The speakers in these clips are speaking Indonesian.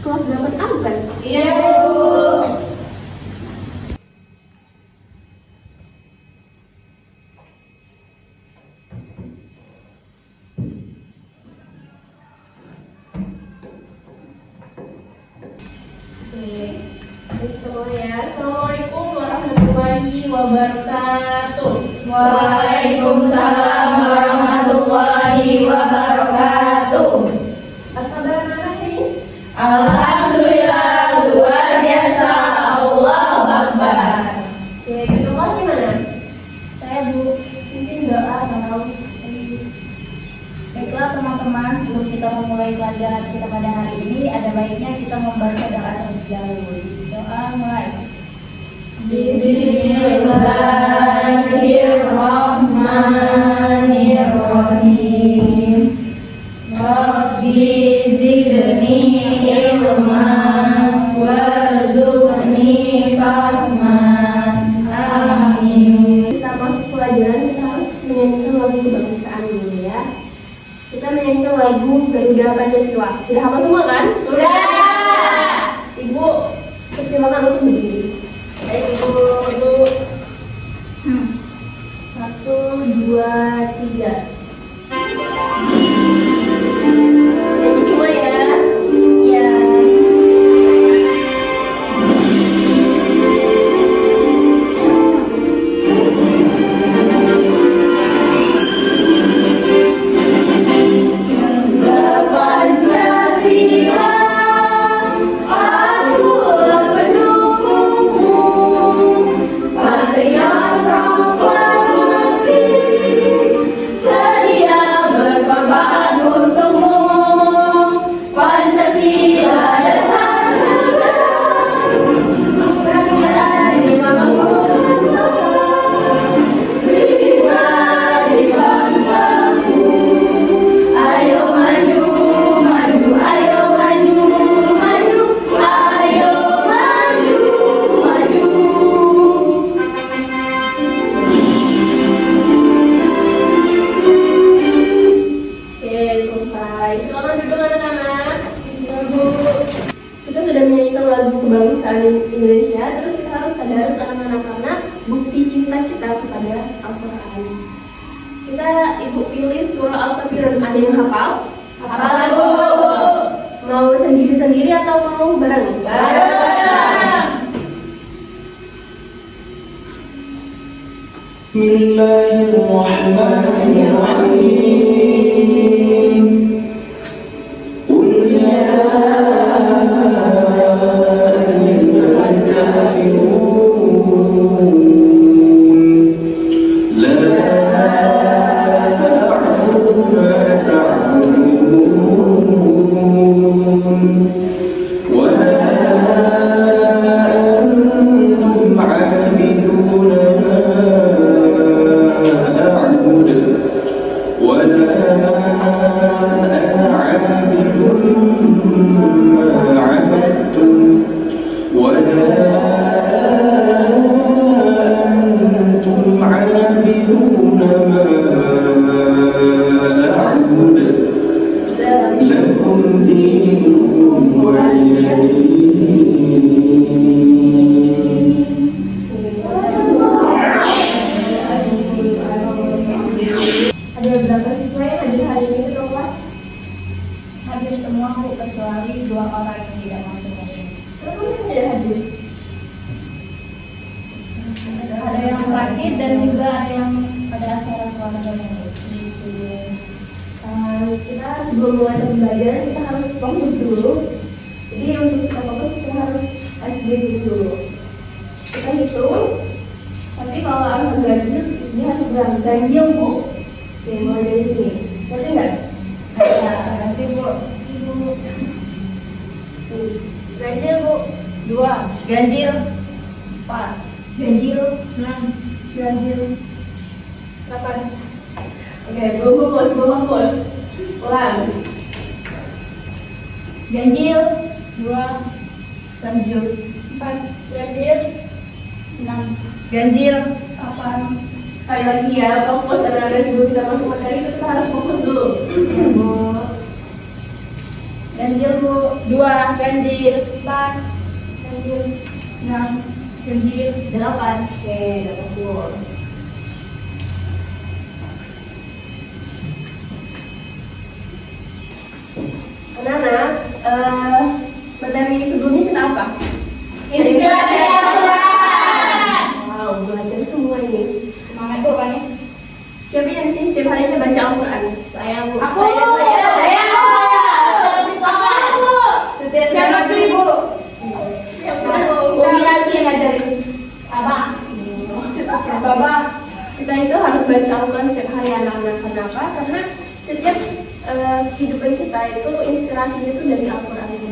kelas 8A bukan? Iya, Bu. Assalamualaikum warahmatullahi wabarakatuh. Waalaikumsalam warahmatullahi wabarakatuh. Apa kabar anak ini? Alhamdulillah, luar biasa. Allahu Akbar. Oke, terima kasih mana? Saya Bu, mungkin doa atau baiklah teman-teman, sebelum kita memulai pelajaran kita pada hari ini, ada baiknya kita membaca doa terlebih dahulu. Doa mulai. Bismillahirrahmanirrahim. Rabbi zidni ilman warzuqni fahman. Amin. Kita masuk pelajaran, kita harus menyanyikan lagu kebangsaan dulu ya. Kita menyanyikan lagu Garuda Pancasila. Sudah hafal semua kan? Sudah. Ibu, persilakan untuk berdiri. Baik, Ibu. 1, 2, 3. Nyanyi semua ya. Ya. Pancasila, akulah pendukungmu. Patriot proklamasi, sedia berkorban untukmu. Pancasila dasar negara, rakyat di bawah pribadi bangsaku. Ayo maju, maju, ayo maju, maju, ayo maju, maju. Oke, selesai. Silakan duduk anak-anak. Lagu kita sudah menyanyikan lagu kebangsaan Indonesia. Terus kita harus tadarus anak-anak karena bukti cinta kita kepada Al-Quran. Kita ibu pilih surah Al-Kafirun. Ada yang hafal? Hafal, Bu. Mau sendiri-sendiri atau mau bareng? Bareng. Bismillahirrahmanirrahim. Qul ya ayyuhal kafirun, la a'budu ma ta'budun wa la antum 'abiduna ma أعبد ولا أنا عابد ما عبدتم ولا أنتم عابدون ما أعبد لكم دينكم ولي دين. Ada berapa siswa yang hadir hari ini ke kelas? Hadir semua Bu, kecuali 2 orang yang tidak masuk hari ini. Kenapa mereka tidak hadir? Ada yang sakit dan juga ada yang pada acara keluarga Bu. Kita sebelum mulai pembelajaran kita harus fokus dulu. Jadi untuk kita fokus kita harus SBB dulu. Kita hitung. Tapi kalau angka ganjil dia harus bilang ganjil Bu. Oke, mulai dari sini. Ngerti nggak? Nanti Bu. Ganjil Bu. 2. Ganjil. 4. Ganjil. 6. Ganjil. 8. Oke, belum fokus. Ulang. Ganjil. 2. Ganjil. 4. Ganjil. 6. Ganjil. 8. Sekali lagi ya, fokus anak-anak sebelum kita masuk materi kita harus fokus dulu. Ya Bu. Ganjil Bu. 2. Ganjil. 4. Ganjil. 6. Ganjil. 8. Oke, dapat bos. Anak-anak, materi sebelumnya kita apa? Inspirasi Al-Quran. Wow, belajar semua ini. Semangat Bu kan ya? Siapa yang sih setiap harinya baca Al-Quran? Saya Bu. Aku. Saya. Setiap siapa tuh Ibu? Umi Asi yang ngajarin. Abah. Bapak, kita itu harus baca Al-Quran setiap hari anak-anak. Kenapa? Karena setiap kehidupan kita itu inspirasinya itu dari Al-Quran itu.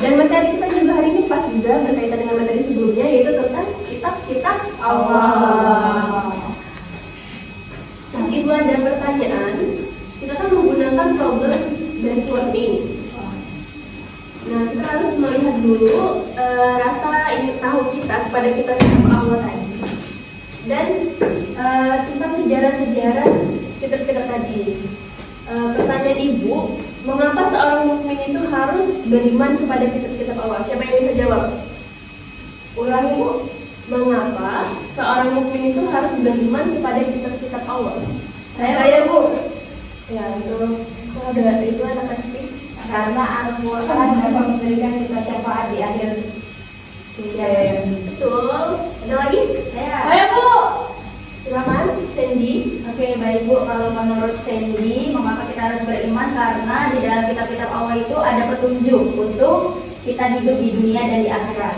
Dan materi kita juga hari ini pas juga berkaitan dengan materi sebelumnya, yaitu tentang kitab-kitab Allah. Meskipun ada pertanyaan, kita kan menggunakan problem based learning. Nah, kita harus melihat dulu rasa ingin tahu kita kepada kitab-kitab Allah tadi. Dan tentang sejarah-sejarah kitab-kitab tadi. Pertanyaan Ibu, mengapa seorang mukmin itu harus beriman kepada kitab-kitab Allah? Siapa yang bisa jawab? Ulangi Bu. Mengapa seorang mukmin itu harus beriman kepada kitab-kitab Allah? Saya Bu. Ya, itu anak pasti. Karena Al-Quran dapat memberikan kita syafaat di akhir. Ya, betul. Ada lagi? Saya Bu. Silakan, Sandy. Oke, baik Bu. Kalau menurut Sandy, mengapa kita harus beriman? Karena di dalam kitab-kitab Allah itu ada petunjuk untuk kita hidup di dunia dan di akhirat.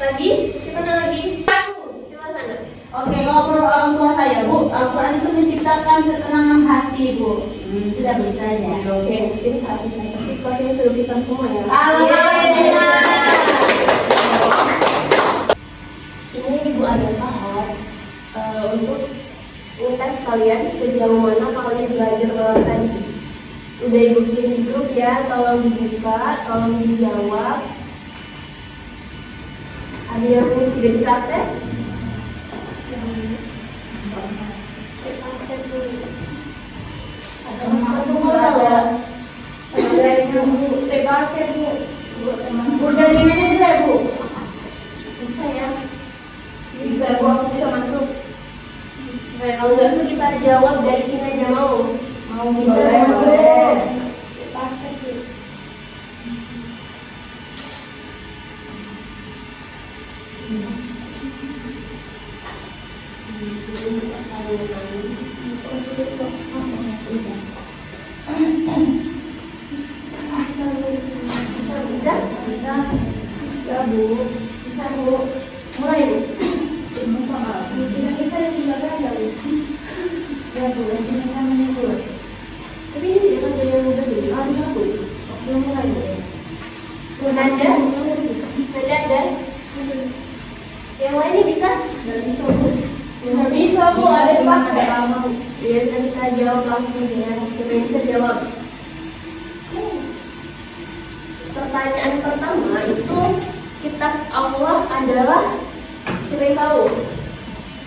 Lagi? Siapa lagi? Aku. Silakan. Oke, kalau menurut orang tua saya, Bu, Al-Quran itu menciptakan ketenangan hati, Bu. Sudah begitu aja. Oke, ini hati saya. Tapi kelas ini sudah kita semua ya. Alhamdulillah. Ini Ibu ada tahap untuk ngetes kalian sejauh mana kalian belajar malam tadi. Udah Ibu kirim di grup ya, tolong dibuka, tolong dijawab. Ada yang tidak bisa akses? Ada masalah ya? Ada yang Bu, pakai Bu. Udah di mana dulu Bu? Susah ya. Bisa Bu, aku bisa masuk. Nah, kalau nggak tuh kita jawab dari sini aja mau. Mau bisa Boleh, masuk. boleh. Pakai Bu. Bisa? Bisa Bu. Bisa Bu. Mulai Bu. Kita yang tidak gagal. Ya Bu, ini kan menyusul. Tapi ini dia kan yang udah dulu. Ada Bu. Belum mulai Bu. Nanda? Nanda ada? Yang lainnya bisa? Nggak bisa Bu. Nggak bisa Bu, ada yang pakai. Ya, nanti kita jawab langsung ya. Siapa yang bisa jawab? Pertanyaan pertama itu kitab Allah adalah, siapa yang tahu?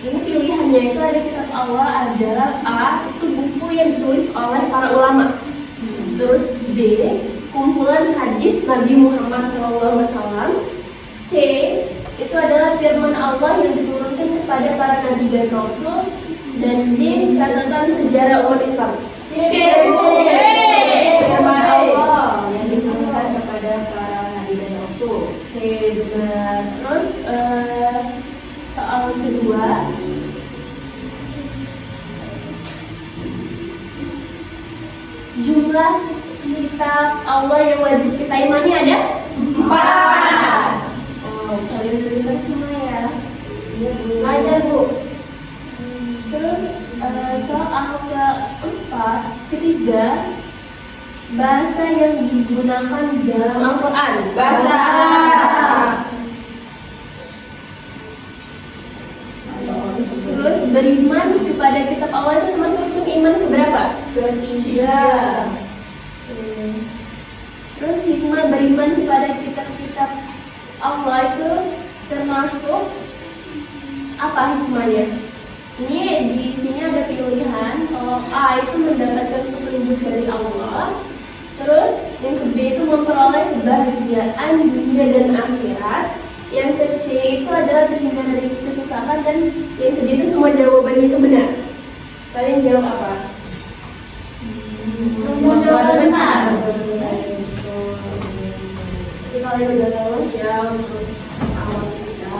Ini pilihannya itu ada kitab Allah adalah A, itu buku yang ditulis oleh para ulama. Terus B, kumpulan hadis Nabi Muhammad SAW. C, itu adalah firman Allah yang diturunkan kepada para nabi dan rasul. Dan D, catatan sejarah umat Islam. C Bu. Firman Allah yang diturunkan kepada para nabi dan rasul. Oke, benar. Terus soal kedua, jumlah kitab Allah yang wajib kita imani ada? 4. Oh, kalian berikan semua ya. Iya Bu. Lanjut Bu. Terus soal ketiga, bahasa yang digunakan dalam Al-Quran. Bahasa Arab. Terus beriman kepada kitab Allah itu termasuk rukun iman keberapa? Ketiga. Terus hikmah beriman kepada kitab-kitab Allah itu termasuk apa hikmahnya? Ini di sini ada pilihan. Kalau A itu mendapatkan petunjuk dari Allah. Terus Yang ke B itu memperoleh kebahagiaan dunia dan akhirat. Yang ke C itu adalah terhindar dari kesesatan. Dan yang ke D itu semua jawabannya itu benar. Kalian jawab apa? Semua jawaban benar. Jadi kalian udah lulus ya untuk awal kita.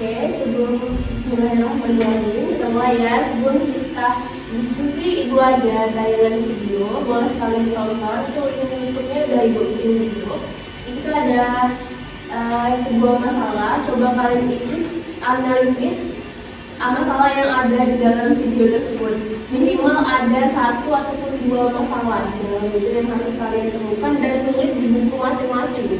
Oke, sebelum Bismillahirrahmanirrahim, kita mulai ya. Sebelum kita diskusi, Ibu ada tayangan video, boleh kalian tonton. Itu ini YouTube-nya udah Ibu bikin video. Di situ ada sebuah masalah. Coba kalian analisis masalah yang ada di dalam video tersebut. Minimal ada 1 ataupun 2 masalah di dalam video yang harus kalian temukan dan tulis di buku masing-masing.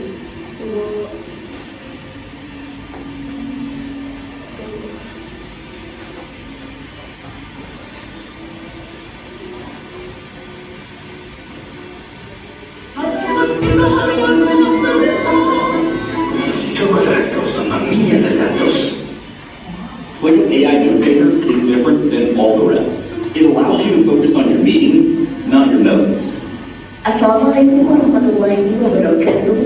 Chocolatos, mamma mia, de Santos. Clicking AI Notator is different than all the rest. It allows you to focus on your meetings, not your notes. Assalamualaikum warahmatullahi wabarakatuh.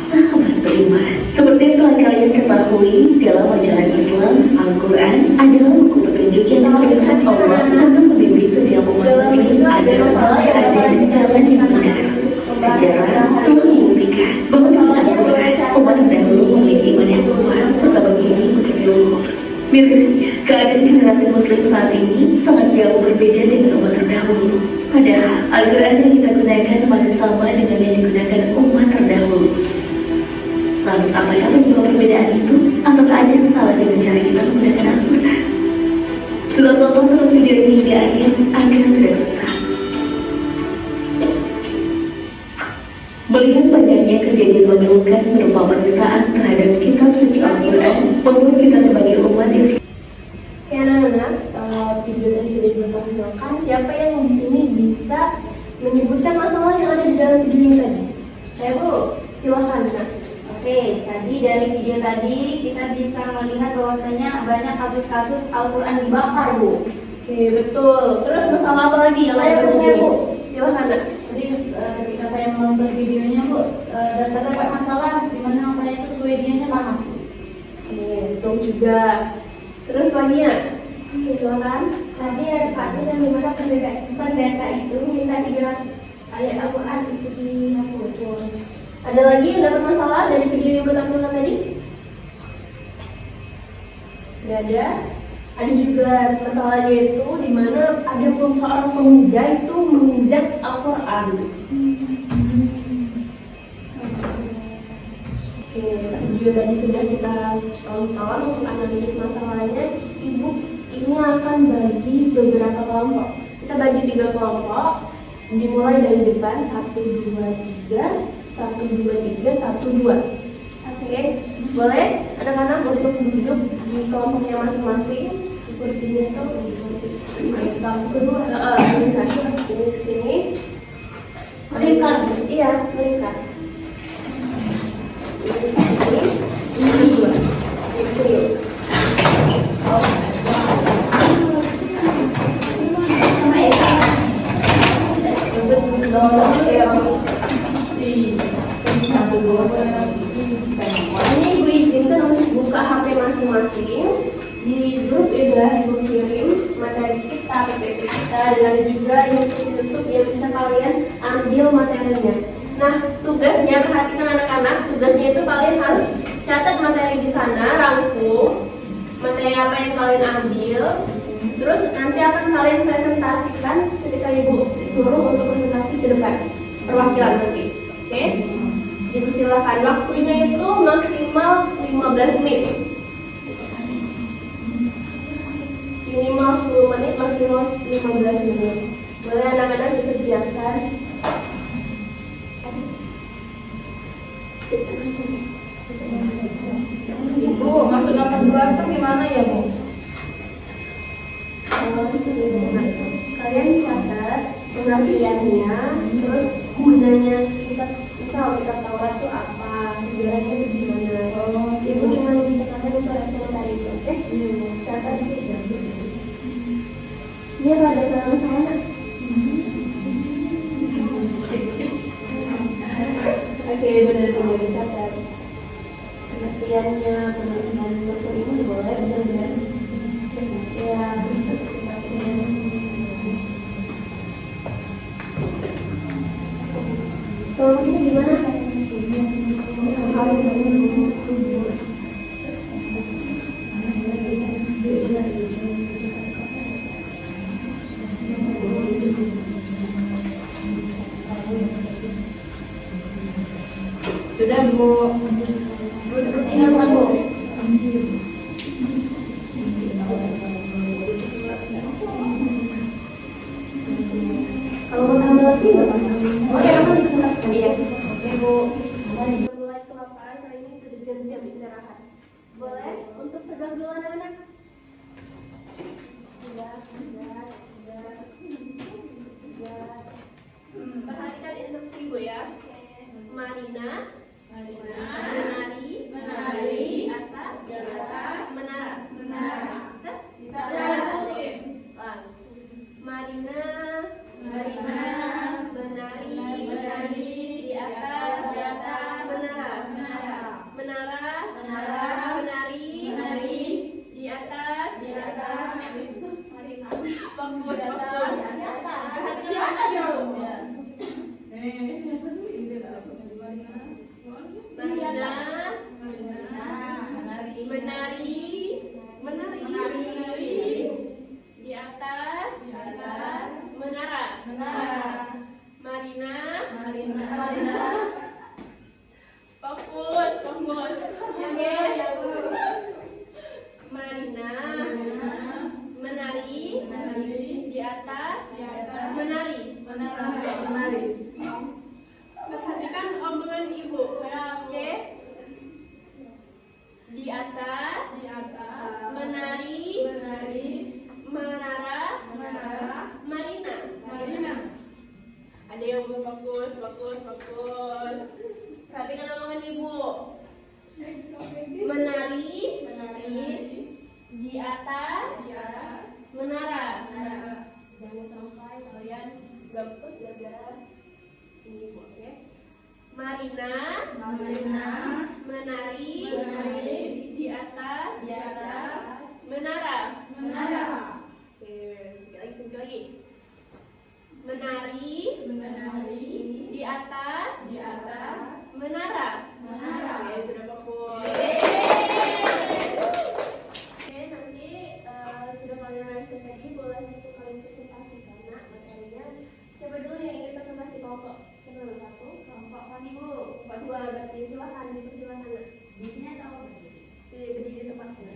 Sahabat beriman, seperti yang telah kalian ketahui, dalam ajaran Islam, Al-Quran adalah buku petunjuk yang diberikan Allah untuk membimbing setiap umat muslim agar selalu ada di jalan yang benar. Sejarah telah membuktikan bahwa sebenarnya umat terdahulu memiliki iman yang kuat serta begini begitu. Mirisnya, keadaan generasi muslim saat ini sangat jauh berbeda dengan umat terdahulu. Padahal Al-Quran yang kita gunakan masih sama dengan yang digunakan umat terdahulu. Lalu apakah penyebab perbedaan itu? Apakah ada yang salah dengan cara kita menggunakan Al-Quran? Sudah tonton terus video ini hingga akhir agar tidak sesat. Melihat banyaknya kejadian memilukan berupa penistaan terhadap kitab suci Al-Quran membuat kita sebagai umat Islam. Ya anak-anak, video tadi sudah dipertontonkan. Siapa yang di sini bisa menyebutkan masalah yang ada di dalam video ini tadi? Saya Bu. Silahkan Kak. Oke, tadi dari video tadi kita bisa melihat bahwasanya banyak kasus-kasus Al-Quran dibakar, Bu. Oke, betul. Terus masalah apa lagi yang ada di sini? Silahkan Kak. Jadi ketika saya menonton videonya Bu, dan terdapat masalah di mana saya itu Swedianya panas Bu. Oke, betul juga. Terus lagi ya? Oke, silakan. Tadi ada kasus yang dimana pendeta itu minta 300 ayat Al-Quran itu dihapus. Ada lagi yang dapat masalah dari video yang bertampilkan tadi? Tidak ada. Ada juga masalahnya itu di mana ada seorang pemuda itu menginjak Al-Quran. Oke, video tadi sudah kita tonton. Untuk analisis masalahnya, Ibu ini akan bagi beberapa kelompok. Kita bagi 3 kelompok. Dimulai dari depan 1, 2, 3. 1, 2, 3, 1, 2. Oke, boleh anak-anak untuk duduk di kelompoknya masing-masing. Kursinya itu kedua, melingkar. Ini ke sini. Melingkar? Iya, melingkar. Ini ke sini. Ini kedua. Ini ke sini. Sama Eka. Ini Ibu izinkan untuk buka HP masing-masing. Di grup udah Ibu kirim materi kita, PPT kita, dan ada juga YouTube yang bisa kalian ambil materinya. Nah, tugasnya, perhatikan anak-anak, tugasnya itu kalian harus catat materi di sana, rangkum materi apa yang kalian ambil. Terus nanti akan kalian presentasikan ketika Ibu suruh untuk presentasi ke depan, perwakilan nanti. Oke? Ibu silakan, waktunya itu maksimal 15 menit. Minimal 10 menit, maksimal 15 menit. Boleh anak-anak dikerjakan. Bu, maksud nomor 2 itu gimana ya Bu? Kalian catat pengertiannya, terus gunanya kita, misal kita tahu itu apa, sejarahnya itu gimana. Ibu cuma dikatakan untuk hasil tadi itu, oke? Catat itu. Ini ada dalam sana. Kalau kita gimana? Sudah Bu. Bu seperti ini bukan Bu? Kalau mau tambah lagi nggak apa-apa. Oke, Kamu dikonsultasikan ya. Oke Bu. Sudah mulai kelaparan, kali ini sudah jam-jam istirahat. Boleh untuk tegak dulu anak-anak. Tegak. Perhatikan instruksi Bu ya. Marina, menari, di atas, menara. Bisa? Oke. Marina, menari, di atas, menara. Menari, di atas, bagus. Perhatikan Bu. Marina, menari, di atas, menara. Marina, fokus. Ya Bu. Marina, menari, di atas, menari. Perhatikan omongan Ibu. Oke. Di atas, menari, menara, Marina. Ada yang belum fokus. Perhatikan omongan Ibu. Menari, di atas, menara. Jangan sampai kalian gak fokus gara-gara ini Bu, oke? Marina, menari, di atas, menara. Oke, sedikit lagi. Menari, di atas, menara. Oke, sudah fokus. Oke, nanti sudah kalian reset tadi, boleh untuk kalian presentasikan materinya. Siapa dulu yang ingin presentasi kelompok? Siapa nomor 1? Kelompok kami Bu. Kelompok 2 berarti silakan dipersilakan. Di sini atau Berdiri di tempat sana.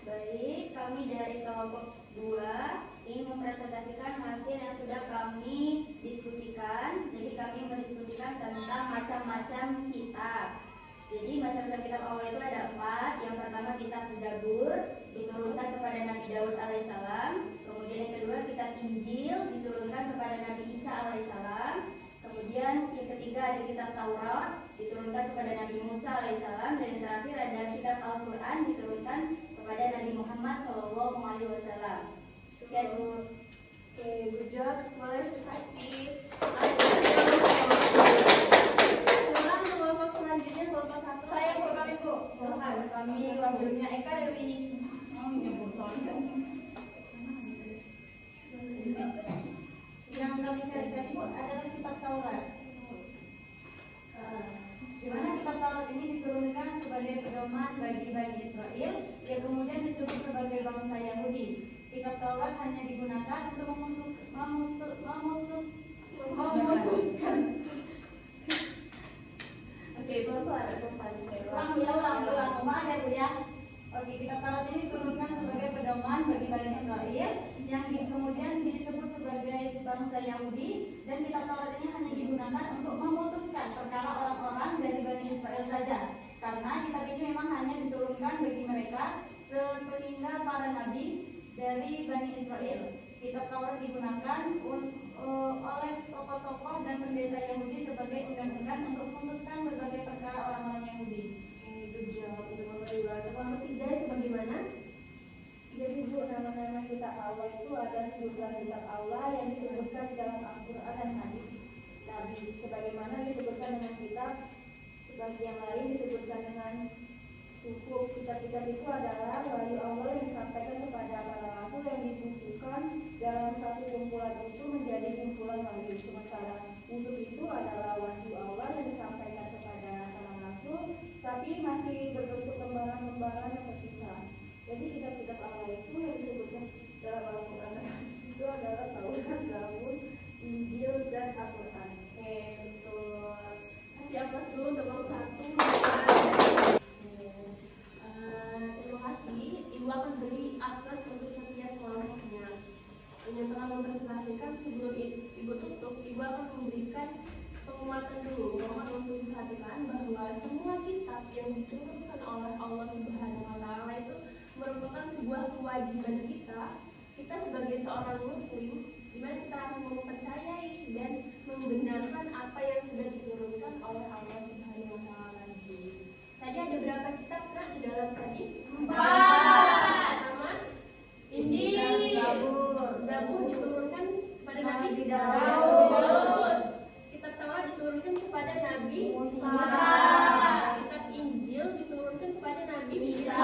Baik, kami dari kelompok 2 ingin mempresentasikan hasil yang sudah kami diskusikan. Jadi kami mendiskusikan tentang macam-macam kitab. Jadi macam-macam kitab Allah itu ada 4. Yang pertama kitab Zabur, diturunkan kepada Nabi Daud alaihissalam. Kemudian yang kedua kitab Injil, diturunkan kepada Nabi Isa alaihissalam. Kemudian yang ketiga ada kitab Taurat, diturunkan kepada Nabi Musa alaihissalam. Dan yang terakhir ada kitab Al-Quran, diturunkan kepada Nabi Muhammad SAW. Sekian Bu. Oke, good job. Boleh kasih. Silakan kelompok selanjutnya, kelompok 1. Saya Bu, kami Bu. Silakan. Kami kelompoknya Eka dari yang kami carikan Bu adalah kitab Taurat. Di mana kitab Taurat ini diturunkan sebagai pedoman bagi Bani Israel yang kemudian disebut sebagai bangsa Yahudi. Kitab Taurat hanya digunakan untuk memutuskan. Oke, pelan-pelan ada Ulang, maaf ya Bu ya. Oke, kitab Taurat ini diturunkan sebagai pedoman bagi Bani Israel yang kemudian disebut sebagai bangsa Yahudi, dan kitab Taurat ini hanya digunakan untuk memutuskan perkara orang-orang dari Bani Israel saja. Karena kitab ini memang hanya diturunkan bagi mereka sepeninggal para nabi dari Bani Israel. Kitab Taurat digunakan oleh tokoh-tokoh dan pendeta Yahudi sebagai undang-undang untuk memutuskan berbagai perkara orang-orang Yahudi. Good job. Untuk kelompok 3 itu bagaimana? Jadi Bu, nama-nama kitab Allah itu ada 7 kitab Allah yang disebutkan di dalam Al-Quran dan hadis Nabi. Sebagaimana disebutkan dengan kitab, sebagian lain disebutkan dengan suku. Kitab-kitab itu adalah wahyu Allah yang disampaikan kepada para sesuatu yang dikumpulkan dalam satu kumpulan itu menjadi kumpulan lagi. Sementara utuh itu adalah wahyu Allah yang disampaikan kepada para rasul, tapi masih berbentuk lembaran-lembaran yang terpisah. Jadi kitab-kitab Allah itu yang disebutkan dalam Al-Quran itu adalah Taurat, Zabur, Injil, dan Al-Quran. Oke, betul. Kasih aplaus dulu untuk nomor 1. Terima kasih. Ibu akan beri aplaus untuk setiap kelompoknya. Yang telah mempresentasikan, sebelum Ibu tutup, Ibu akan memberikan penguatan dulu. Mohon untuk diperhatikan bahwa semua kitab yang diturunkan oleh Allah Subhanahu wa Ta'ala itu merupakan sebuah kewajiban kita sebagai seorang muslim, di mana kita harus mempercayai dan membenarkan apa yang sudah diturunkan oleh Allah Subhanahu wa Ta'ala. Tadi ada berapa kitab Nak di dalam tadi? 4. Pertama, Injil. Zabur diturunkan kepada Nabi Daud. Kitab Taurat diturunkan kepada Nabi Musa. Kitab Injil diturunkan kepada Nabi Isa.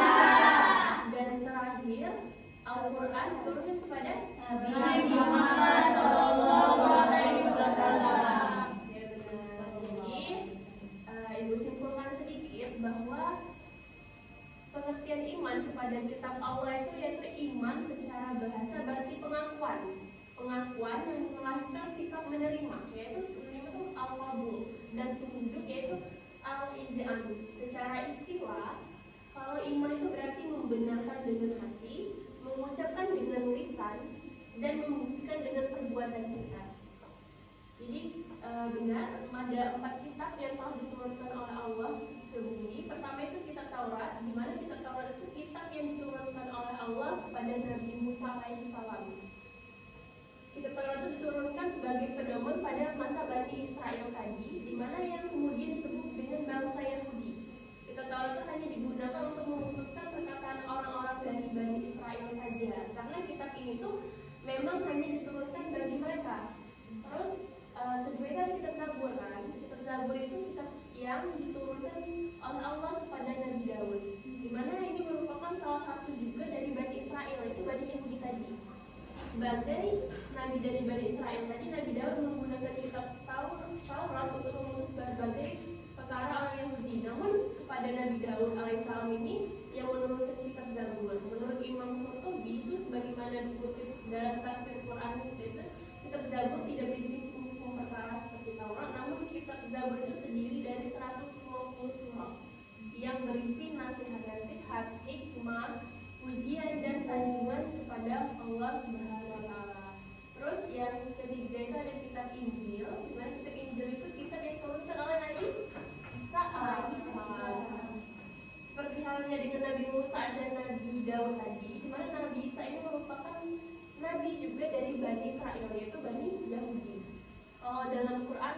Dan terakhir, Al-Quran diturunkan kepada Nabi Muhammad Sallallahu Alaihi Wasallam. Ya benar. Jadi, Ibu simpulkan sedikit bahwa pengertian iman kepada kitab Allah itu yaitu iman secara bahasa berarti pengakuan yang melahirkan sikap menerima, yaitu menerima itu al-qabul, dan tunduk yaitu al-iz'an. Secara istilah, kalau iman itu berarti membenarkan dengan hati, mengucapkan dengan lisan, dan membuktikan dengan perbuatan kita. Jadi benar, ada 4 kitab yang telah diturunkan oleh Allah ke bumi. Pertama itu kitab Taurat, di mana kitab Taurat itu kitab yang diturunkan oleh Allah kepada Nabi Musa alaihissalam. Kitab Taurat itu diturunkan sebagai pedoman pada masa Bani Israel tadi, di mana yang kemudian disebut dengan bangsa Yahudi. Kitab Taurat itu hanya digunakan untuk memutuskan perkataan orang-orang dari Bani Israel saja, karena kitab ini tuh memang hanya diturunkan bagi mereka. Terus kedua itu ada kitab Zabur kan. Kitab Zabur itu kitab yang diturunkan oleh Allah kepada Nabi Daud, di mana ini merupakan salah satu juga dari Bani Israel, itu Bani Yahudi tadi. Sebagai Nabi dari Bani Israel tadi, Nabi Daud menggunakan kitab Taurat untuk memutus berbagai perkara orang Yahudi. Namun kepada Nabi Daud alaihissalam ini yang menurunkan kitab Zabur. Menurut Imam Qurtubi itu sebagaimana dikutip dalam tafsir Quran itu, kitab Zabur tidak berisi hukum perkara seperti Taurat, namun kitab Zabur itu terdiri dari 150 surah yang berisi nasihat-nasihat, hikmah, pujian dan sanjungan kepada Allah Subhanahu wa Ta'ala. Terus yang ketiga itu ada kitab Injil, di mana kitab Injil itu kitab yang diturunkan oleh Nabi Isa alaihissalam. Seperti halnya dengan Nabi Musa dan Nabi Daud tadi, di mana Nabi Isa ini merupakan Nabi juga dari Bani Israel, yaitu Bani Yahudi. Dalam Quran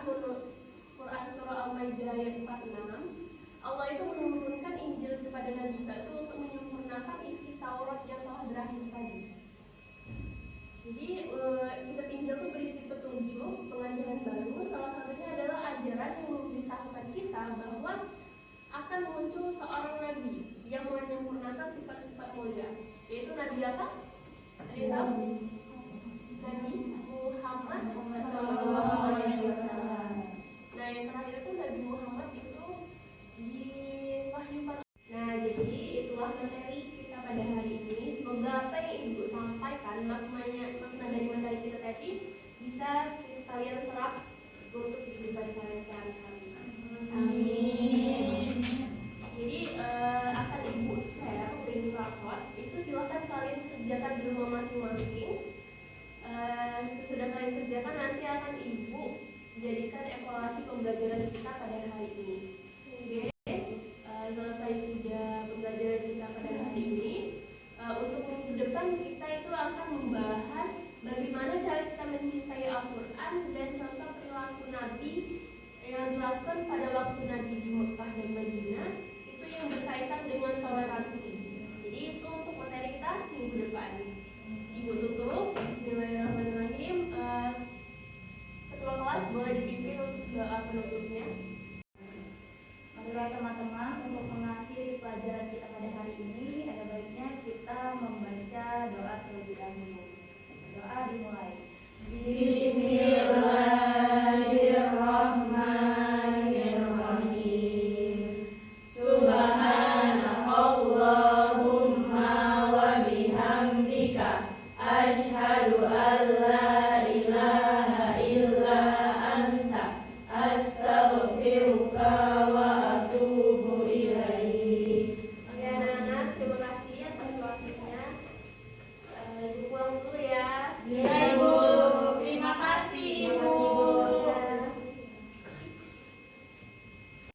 surah Al-Maidah ayat 46, Allah itu menurunkan Injil kepada Nabi Isa itu untuk menyempurnakan isi Taurat yang telah berakhir tadi. Jadi kitab Injil itu berisi petunjuk, pengajaran baru. Salah satunya adalah ajaran yang memberitahukan kita bahwa akan muncul seorang nabi yang menyempurnakan sifat-sifat mulia, yaitu Nabi apa? Ada yang tahu? Nabi Muhammad Sallallahu Alaihi Wasallam. Nah, yang terakhir itu Nabi Muhammad itu diwahyukan. Nah, jadi itulah materi kita pada hari ini. Semoga apa yang Ibu sampaikan, makna dari materi kita tadi bisa kalian serap untuk kehidupan kalian sehari-hari. Amin. Jadi akan Ibu share link rapor. Itu silakan kalian kerjakan di rumah masing-masing. Sesudah kalian kerjakan, nanti akan Ibu jadikan evaluasi pembelajaran kita pada hari ini. Oke, selesai sudah pembelajaran kita pada hari ini. Untuk minggu depan kita itu akan membahas bagaimana cara kita mencintai Al-Quran dan contoh perilaku Nabi yang dilakukan pada waktu Nabi di Mekah dan Madinah, itu yang berkaitan dengan toleransi. Jadi itu untuk materi kita minggu depan. Ibu tutup. Bismillahirrahmanirrahim. Ketua kelas boleh dipimpin untuk doa penutupnya. doa terlebih dahulu. Doa dimulai. Bismillahirrahmanirrahim.